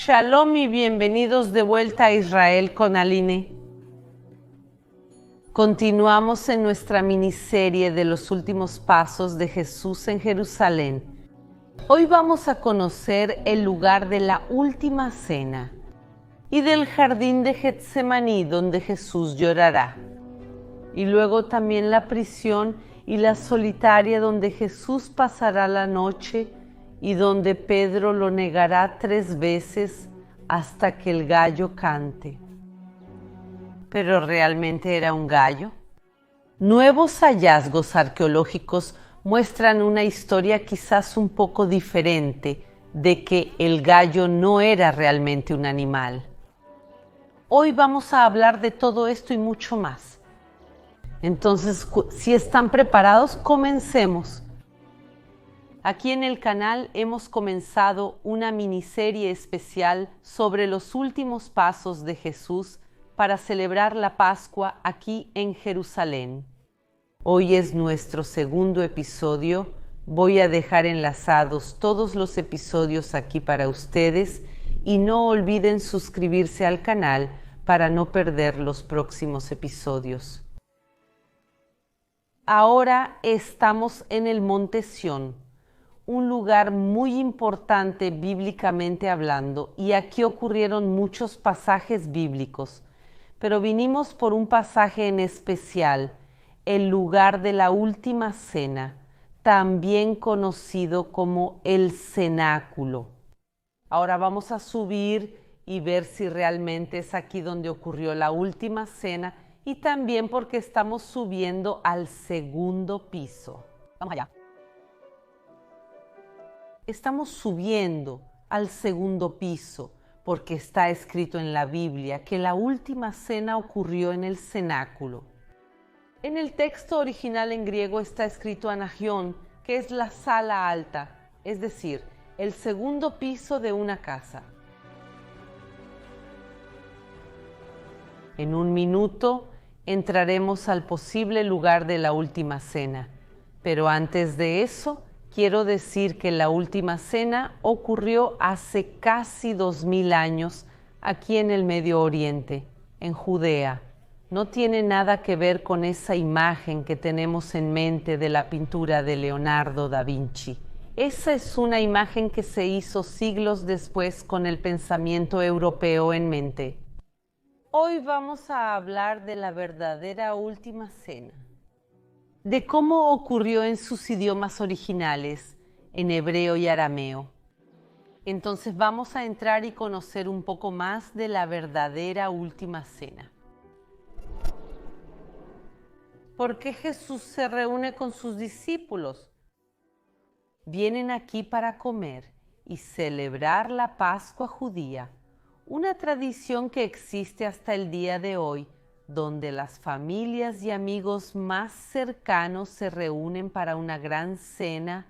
Shalom y bienvenidos de vuelta a Israel con Aline. Continuamos en nuestra miniserie de los últimos pasos de Jesús en Jerusalén. Hoy vamos a conocer el lugar de la última cena y del jardín de Getsemaní donde Jesús llorará. Y luego también la prisión y la solitaria donde Jesús pasará la noche y donde Pedro lo negará 3 veces hasta que el gallo cante. ¿Pero realmente era un gallo? Nuevos hallazgos arqueológicos muestran una historia quizás un poco diferente de que el gallo no era realmente un animal. Hoy vamos a hablar de todo esto y mucho más. Entonces, si están preparados, comencemos. Aquí en el canal hemos comenzado una miniserie especial sobre los últimos pasos de Jesús para celebrar la Pascua aquí en Jerusalén. Hoy es nuestro segundo episodio. Voy a dejar enlazados todos los episodios aquí para ustedes y no olviden suscribirse al canal para no perder los próximos episodios. Ahora estamos en el Monte Sión, un lugar muy importante bíblicamente hablando, y aquí ocurrieron muchos pasajes bíblicos, pero vinimos por un pasaje en especial, el lugar de la última cena, también conocido como el cenáculo. Ahora vamos a subir y ver si realmente es aquí donde ocurrió la última cena, y también porque estamos subiendo al segundo piso. Vamos allá. Estamos subiendo al segundo piso porque está escrito en la Biblia que la última cena ocurrió en el cenáculo. En el texto original en griego está escrito anagión, que es la sala alta, es decir, el segundo piso de una casa. En un minuto entraremos al posible lugar de la última cena, pero antes de eso, quiero decir que la última cena ocurrió hace casi 2000 años aquí en el Medio Oriente, en Judea. No tiene nada que ver con esa imagen que tenemos en mente de la pintura de Leonardo da Vinci. Esa es una imagen que se hizo siglos después con el pensamiento europeo en mente. Hoy vamos a hablar de la verdadera última cena, de cómo ocurrió en sus idiomas originales, en hebreo y arameo. Entonces vamos a entrar y conocer un poco más de la verdadera última cena. ¿Por qué Jesús se reúne con sus discípulos? Vienen aquí para comer y celebrar la Pascua judía, una tradición que existe hasta el día de hoy, donde las familias y amigos más cercanos se reúnen para una gran cena,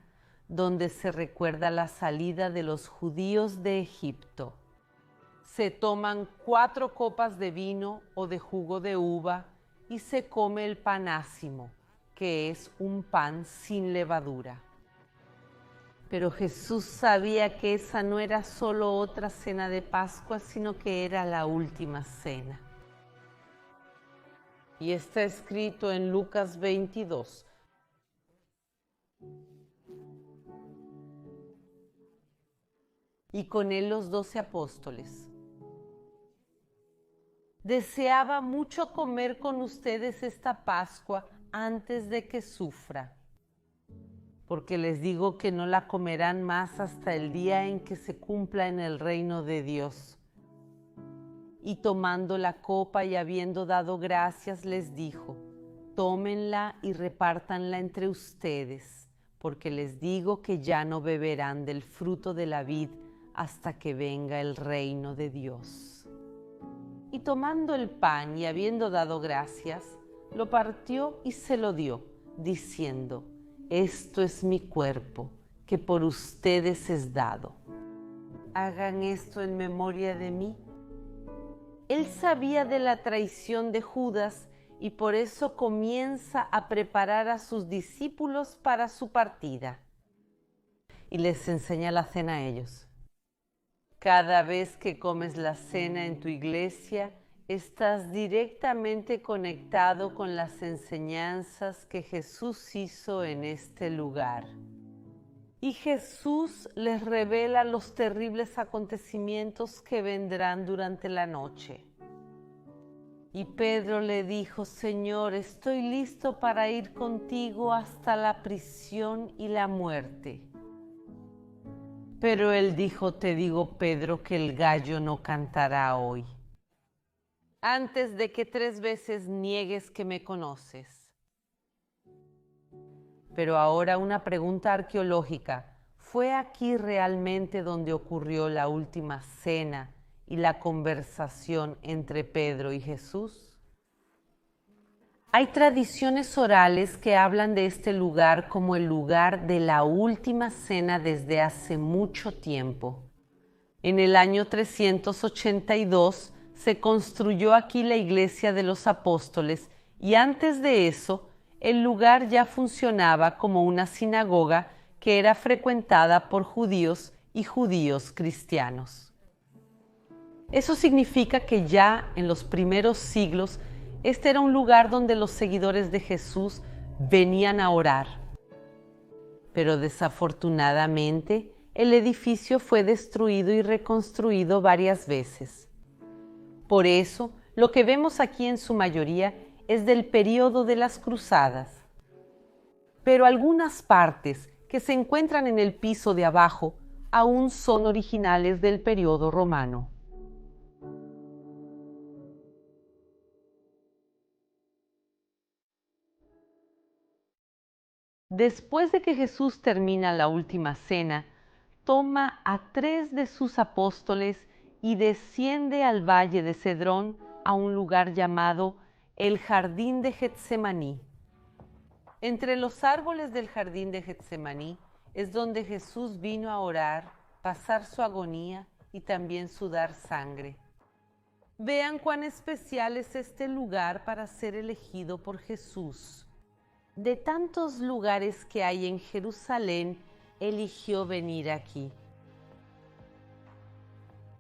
donde se recuerda la salida de los judíos de Egipto. Se toman 4 copas de vino o de jugo de uva y se come el panásimo, que es un pan sin levadura. Pero Jesús sabía que esa no era solo otra cena de Pascua, sino que era la última cena. Y está escrito en Lucas 22. Y con él los 12 apóstoles. Deseaba mucho comer con ustedes esta Pascua antes de que sufra, porque les digo que no la comerán más hasta el día en que se cumpla en el reino de Dios. Y tomando la copa y habiendo dado gracias, les dijo: tómenla y repártanla entre ustedes, porque les digo que ya no beberán del fruto de la vid hasta que venga el reino de Dios. Y tomando el pan y habiendo dado gracias, lo partió y se lo dio, diciendo: esto es mi cuerpo, que por ustedes es dado. Hagan esto en memoria de mí. Él sabía de la traición de Judas y por eso comienza a preparar a sus discípulos para su partida. Y les enseña la cena a ellos. Cada vez que comes la cena en tu iglesia, estás directamente conectado con las enseñanzas que Jesús hizo en este lugar. Y Jesús les revela los terribles acontecimientos que vendrán durante la noche. Y Pedro le dijo: Señor, estoy listo para ir contigo hasta la prisión y la muerte. Pero él dijo: te digo, Pedro, que el gallo no cantará hoy, antes de que 3 veces niegues que me conoces. Pero ahora una pregunta arqueológica: ¿fue aquí realmente donde ocurrió la última cena y la conversación entre Pedro y Jesús? Hay tradiciones orales que hablan de este lugar como el lugar de la última cena desde hace mucho tiempo. En el año 382 se construyó aquí la iglesia de los apóstoles y antes de eso el lugar ya funcionaba como una sinagoga que era frecuentada por judíos y judíos cristianos. Eso significa que ya en los primeros siglos este era un lugar donde los seguidores de Jesús venían a orar. Pero desafortunadamente, el edificio fue destruido y reconstruido varias veces. Por eso, lo que vemos aquí en su mayoría es del período de las cruzadas. Pero algunas partes que se encuentran en el piso de abajo aún son originales del período romano. Después de que Jesús termina la última cena, toma a 3 de sus apóstoles y desciende al valle de Cedrón a un lugar llamado el Jardín de Getsemaní. Entre los árboles del Jardín de Getsemaní es donde Jesús vino a orar, pasar su agonía y también sudar sangre. Vean cuán especial es este lugar para ser elegido por Jesús. De tantos lugares que hay en Jerusalén, eligió venir aquí.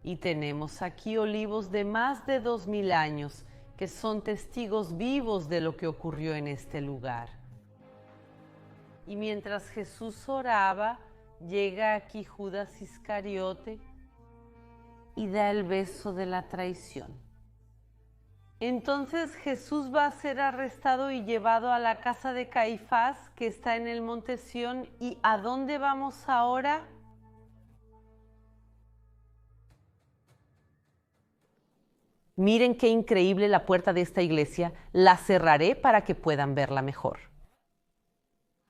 Y tenemos aquí olivos de más de 2000 años que son testigos vivos de lo que ocurrió en este lugar. Y mientras Jesús oraba, llega aquí Judas Iscariote y da el beso de la traición. Entonces Jesús va a ser arrestado y llevado a la casa de Caifás, que está en el monte Sión. ¿Y a dónde vamos ahora? Miren qué increíble la puerta de esta iglesia. La cerraré para que puedan verla mejor.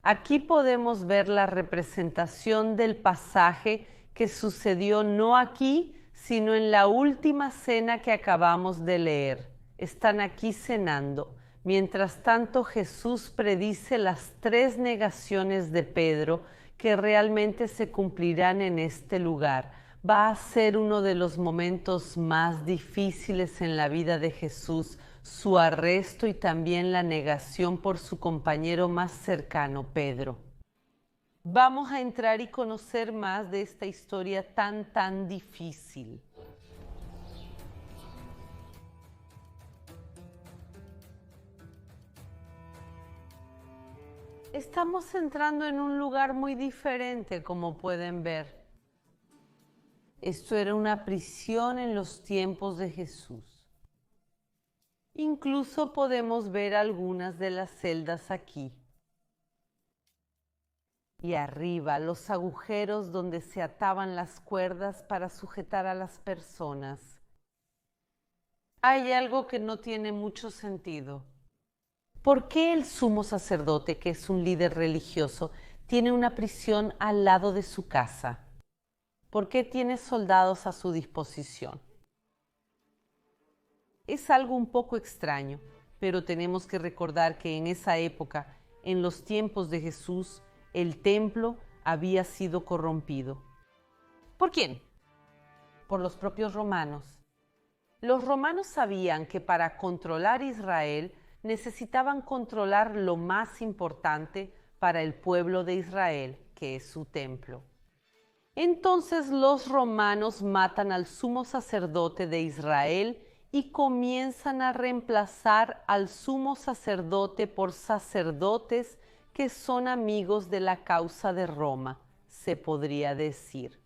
Aquí podemos ver la representación del pasaje que sucedió no aquí, sino en la última cena que acabamos de leer. Están aquí cenando. Mientras tanto, Jesús predice las 3 negaciones de Pedro que realmente se cumplirán en este lugar. Va a ser uno de los momentos más difíciles en la vida de Jesús, su arresto y también la negación por su compañero más cercano, Pedro. Vamos a entrar y conocer más de esta historia tan difícil. Estamos entrando en un lugar muy diferente, como pueden ver. Esto era una prisión en los tiempos de Jesús. Incluso podemos ver algunas de las celdas aquí. Y arriba, los agujeros donde se ataban las cuerdas para sujetar a las personas. Hay algo que no tiene mucho sentido. ¿Por qué el sumo sacerdote, que es un líder religioso, tiene una prisión al lado de su casa? ¿Por qué tiene soldados a su disposición? Es algo un poco extraño, pero tenemos que recordar que en esa época, en los tiempos de Jesús, el templo había sido corrompido. ¿Por quién? Por los propios romanos. Los romanos sabían que para controlar Israel necesitaban controlar lo más importante para el pueblo de Israel, que es su templo. Entonces los romanos matan al sumo sacerdote de Israel y comienzan a reemplazar al sumo sacerdote por sacerdotes que son amigos de la causa de Roma, se podría decir.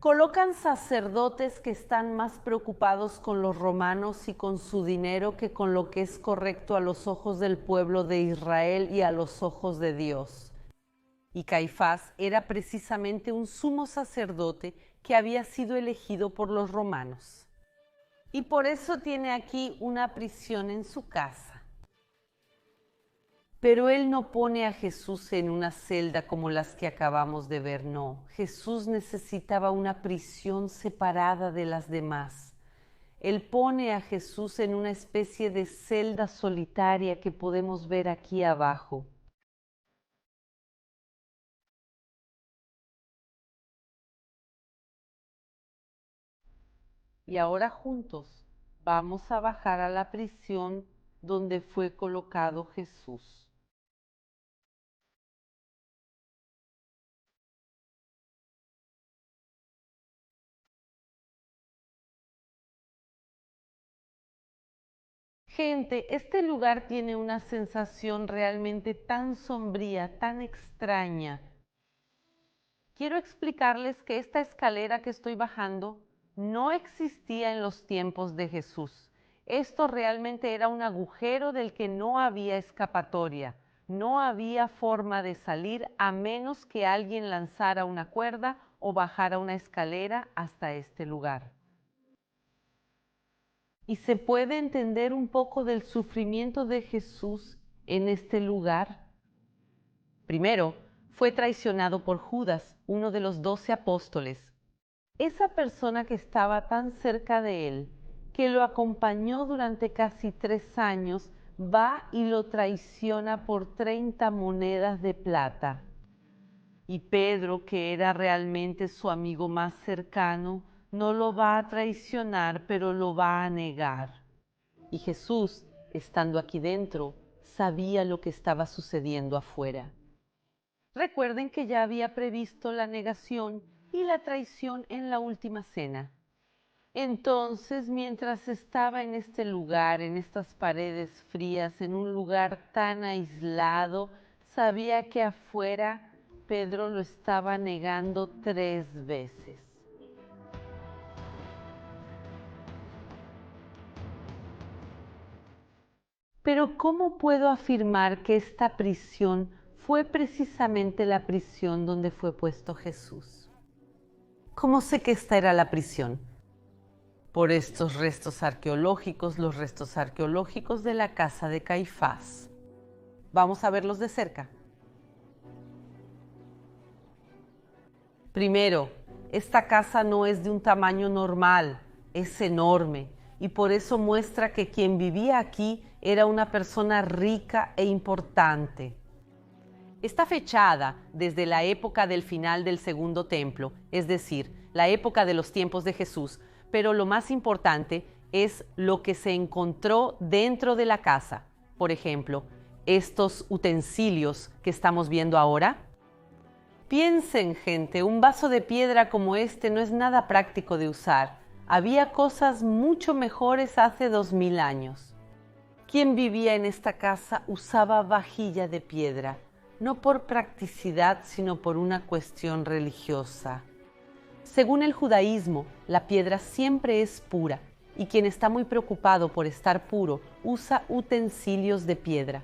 Colocan sacerdotes que están más preocupados con los romanos y con su dinero que con lo que es correcto a los ojos del pueblo de Israel y a los ojos de Dios. Y Caifás era precisamente un sumo sacerdote que había sido elegido por los romanos. Y por eso tiene aquí una prisión en su casa. Pero él no pone a Jesús en una celda como las que acabamos de ver, no. Jesús necesitaba una prisión separada de las demás. Él pone a Jesús en una especie de celda solitaria que podemos ver aquí abajo. Y ahora juntos vamos a bajar a la prisión donde fue colocado Jesús. Gente, este lugar tiene una sensación realmente tan sombría, tan extraña. Quiero explicarles que esta escalera que estoy bajando no existía en los tiempos de Jesús. Esto realmente era un agujero del que no había escapatoria. No había forma de salir a menos que alguien lanzara una cuerda o bajara una escalera hasta este lugar. Y se puede entender un poco del sufrimiento de Jesús en este lugar. Primero, fue traicionado por Judas, uno de los 12 apóstoles. Esa persona que estaba tan cerca de él, que lo acompañó durante casi 3 años, va y lo traiciona por 30 monedas de plata. Y Pedro, que era realmente su amigo más cercano, no lo va a traicionar, pero lo va a negar. Y Jesús, estando aquí dentro, sabía lo que estaba sucediendo afuera. Recuerden que ya había previsto la negación y la traición en la última cena. Entonces, mientras estaba en este lugar, en estas paredes frías, en un lugar tan aislado, sabía que afuera Pedro lo estaba negando 3 veces. Pero ¿cómo puedo afirmar que esta prisión fue precisamente la prisión donde fue puesto Jesús? ¿Cómo sé que esta era la prisión? Por estos restos arqueológicos, los restos arqueológicos de la casa de Caifás. Vamos a verlos de cerca. Primero, esta casa no es de un tamaño normal, es enorme y por eso muestra que quien vivía aquí era una persona rica e importante. Está fechada desde la época del final del Segundo Templo, es decir, la época de los tiempos de Jesús, pero lo más importante es lo que se encontró dentro de la casa. Por ejemplo, estos utensilios que estamos viendo ahora. Piensen, gente, un vaso de piedra como este no es nada práctico de usar. Había cosas mucho mejores hace 2000 años. Quien vivía en esta casa usaba vajilla de piedra, no por practicidad, sino por una cuestión religiosa. Según el judaísmo, la piedra siempre es pura, y quien está muy preocupado por estar puro usa utensilios de piedra.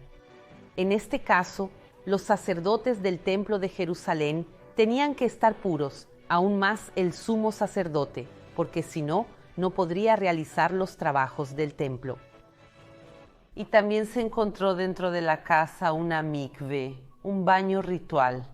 En este caso, los sacerdotes del templo de Jerusalén tenían que estar puros, aún más el sumo sacerdote, porque si no, no podría realizar los trabajos del templo. Y también se encontró dentro de la casa una mikve, un baño ritual.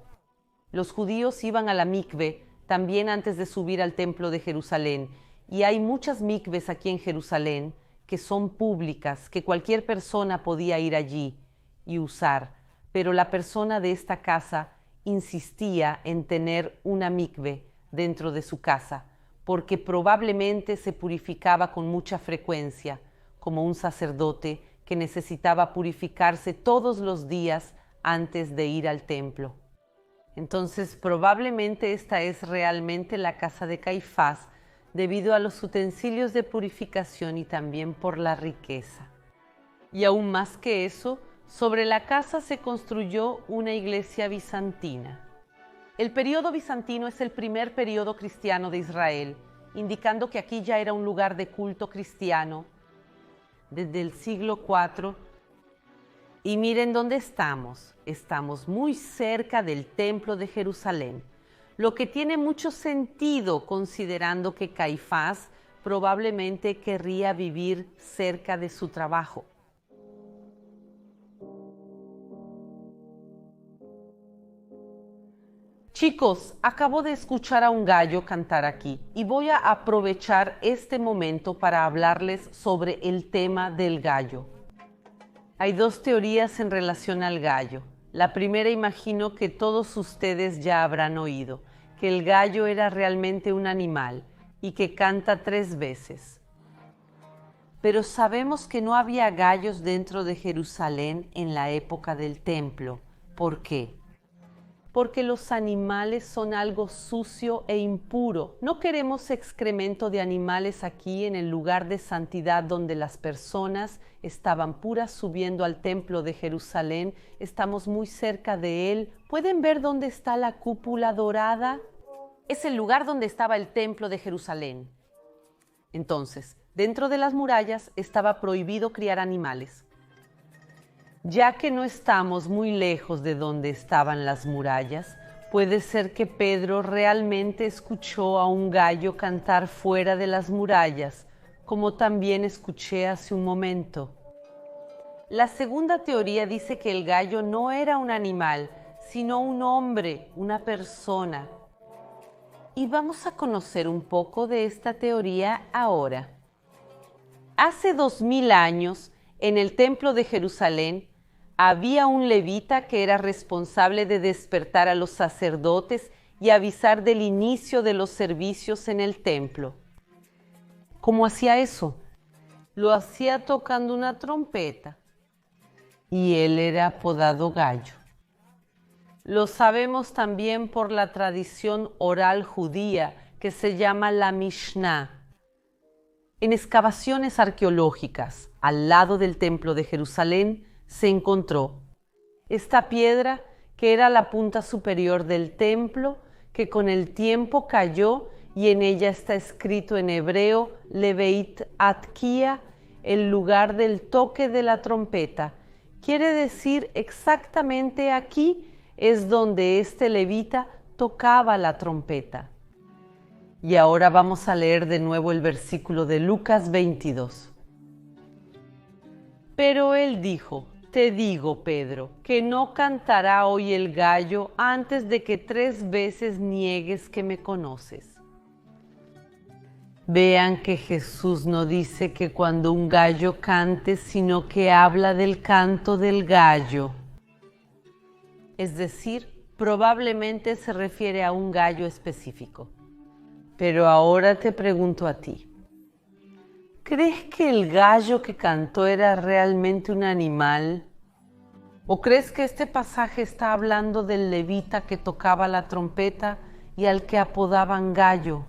Los judíos iban a la mikve también antes de subir al templo de Jerusalén, y hay muchas mikves aquí en Jerusalén que son públicas, que cualquier persona podía ir allí y usar. Pero la persona de esta casa insistía en tener una mikve dentro de su casa, porque probablemente se purificaba con mucha frecuencia, como un sacerdote que necesitaba purificarse todos los días antes de ir al templo. Entonces probablemente esta es realmente la casa de Caifás, debido a los utensilios de purificación y también por la riqueza. Y aún más que eso, sobre la casa se construyó una iglesia bizantina. El período bizantino es el primer período cristiano de Israel, indicando que aquí ya era un lugar de culto cristiano desde el siglo IV. Y miren dónde estamos. Estamos muy cerca del Templo de Jerusalén, lo que tiene mucho sentido considerando que Caifás probablemente querría vivir cerca de su trabajo. Chicos, acabo de escuchar a un gallo cantar aquí y voy a aprovechar este momento para hablarles sobre el tema del gallo. Hay dos teorías en relación al gallo. La primera imagino que todos ustedes ya habrán oído, que el gallo era realmente un animal y que canta 3 veces. Pero sabemos que no había gallos dentro de Jerusalén en la época del templo. ¿Por qué? Porque los animales son algo sucio e impuro. No queremos excremento de animales aquí en el lugar de santidad donde las personas estaban puras subiendo al templo de Jerusalén. Estamos muy cerca de él. ¿Pueden ver dónde está la cúpula dorada? Es el lugar donde estaba el templo de Jerusalén. Entonces, dentro de las murallas estaba prohibido criar animales. Ya que no estamos muy lejos de donde estaban las murallas, puede ser que Pedro realmente escuchó a un gallo cantar fuera de las murallas, como también escuché hace un momento. La segunda teoría dice que el gallo no era un animal, sino un hombre, una persona. Y vamos a conocer un poco de esta teoría ahora. Hace 2000 años, en el templo de Jerusalén, había un levita que era responsable de despertar a los sacerdotes y avisar del inicio de los servicios en el templo. ¿Cómo hacía eso? Lo hacía tocando una trompeta y él era apodado Gallo. Lo sabemos también por la tradición oral judía que se llama la Mishnah. En excavaciones arqueológicas al lado del templo de Jerusalén se encontró esta piedra que era la punta superior del templo, que con el tiempo cayó y en ella está escrito en hebreo Leveit Atkia, el lugar del toque de la trompeta. Quiere decir exactamente aquí es donde este levita tocaba la trompeta. Y ahora vamos a leer de nuevo el versículo de Lucas 22. Pero él dijo: Te digo, Pedro, que no cantará hoy el gallo antes de que 3 veces niegues que me conoces. Vean que Jesús no dice que cuando un gallo cante, sino que habla del canto del gallo. Es decir, probablemente se refiere a un gallo específico. Pero ahora te pregunto a ti. ¿Crees que el gallo que cantó era realmente un animal? ¿O crees que este pasaje está hablando del levita que tocaba la trompeta y al que apodaban gallo?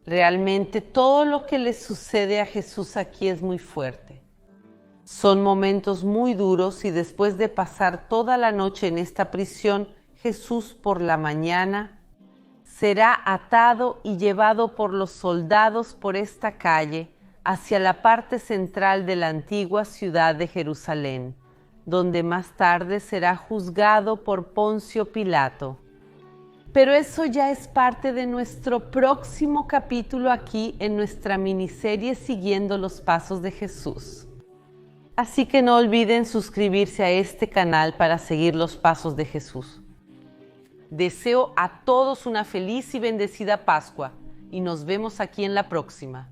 Realmente todo lo que le sucede a Jesús aquí es muy fuerte. Son momentos muy duros y después de pasar toda la noche en esta prisión, Jesús por la mañana será atado y llevado por los soldados por esta calle hacia la parte central de la antigua ciudad de Jerusalén, donde más tarde será juzgado por Poncio Pilato. Pero eso ya es parte de nuestro próximo capítulo aquí en nuestra miniserie Siguiendo los Pasos de Jesús. Así que no olviden suscribirse a este canal para seguir los pasos de Jesús. Deseo a todos una feliz y bendecida Pascua y nos vemos aquí en la próxima.